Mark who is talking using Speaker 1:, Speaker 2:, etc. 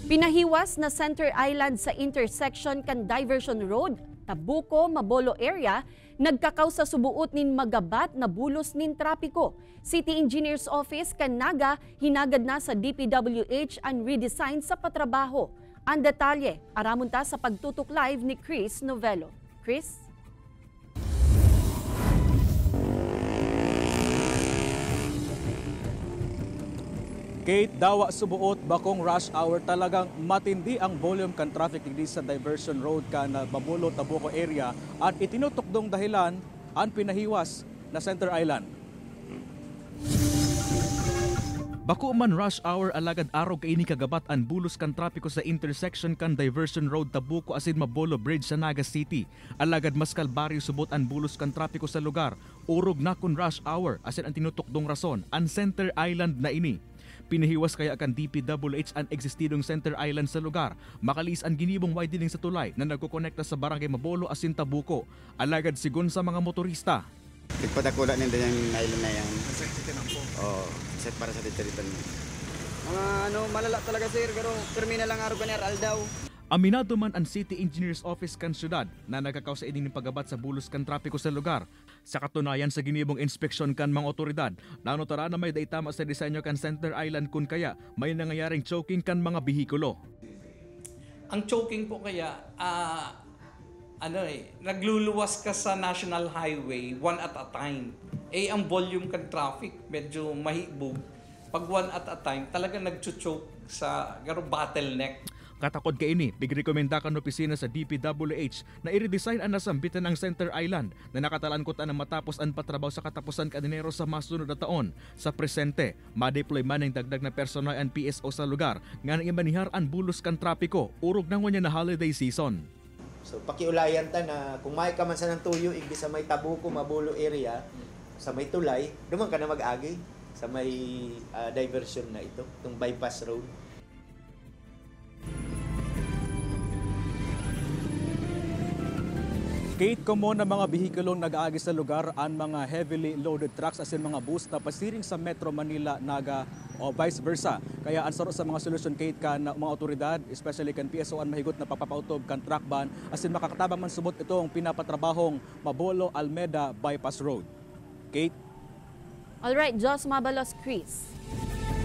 Speaker 1: Pinahiwas na Center Island sa intersection kan Diversion Road, Tabuco, Mabolo area, nagkakaw sa subuot nin magabat na bulos nin trapiko. City Engineer's Office kan Naga hinagad na sa DPWH ang redesign sa patrabaho. Ang detalye, aramon ta sa pagtutok live ni Chris Novello. Chris?
Speaker 2: Kate, dawa subuot bakong rush hour talagang matindi ang volume kan traffic digdi sa Diversion Road kan Mabolo, Tabuco area at itinutok dong dahilan ang pinahiwas na Center Island. Bako man rush hour alagad araw kaini kagabat ang bulos kan trapiko sa intersection kan Diversion Road Tabuco asin Mabolo Bridge sa Naga City. Alagad mas kalbaryo subot ang bulos kan trapiko sa lugar. Urog na kun rush hour asin ang tinutok dong rason ang Center Island na ini. Pinahiwas kaya kan DPWH ang existidong Center Island sa lugar. Makalis ang ginibong widening sa tulay na nagkukonekta sa barangay Mabolo asin Tabuco. Alagad sigon sa mga motorista.
Speaker 3: Nagpadakula nila yung island na yan. Oo, set para sa deteritan. Malala talaga sir, pero terminal lang araw kaniyar aldaw.
Speaker 2: Aminado man ang City Engineer's Office kan syudad na nagkakaw sa ining pagabat sa bulos kan trapiko sa lugar. Sa katunayan sa ginibong inspeksyon kan mga otoridad, nanotara na may daitama sa disenyo kan Center Island kun kaya may nangyayaring choking kan mga bihikulo.
Speaker 4: Ang choking po kaya, nagluluwas ka sa National Highway one at a time. Ang volume kan traffic medyo mahibog. Pag one at a time, talaga nagchuchoke sa bottleneck.
Speaker 2: Katakod kaini, bigrekomenda kan opisina sa DPWH na i-redesign ang nasambitan ng Center Island na nakatalan-kot na matapos ang patrabaho sa katapusan kanenero sa masunod na taon. Sa presente, ma-deploy man ang dagdag na personal ang PSO sa lugar nga nang imanihar ang bulos kan trapiko, urog nang wanya na holiday season.
Speaker 5: So pakiulayan ta na kung may ka man sa ng tuyo, igdi sa may Tabuco, Mabolo area, sa may tulay, duman ka na mag-agi sa may diversion na ito, itong bypass road.
Speaker 2: Kate, common na mga bihikulong nag-aagi sa lugar ang mga heavily loaded trucks asin mga bus na pasiring sa Metro Manila, Naga o vice versa. Kaya ansaro sa mga solusyon, Kate, kan mga otoridad, especially kan PSO ang mahigot na papapautob kan truck ban asin makakatabang man subot itong pinapatrabahong Mabolo Almeda Bypass Road. Kate?
Speaker 1: Alright, Jos Mabalos, Chris.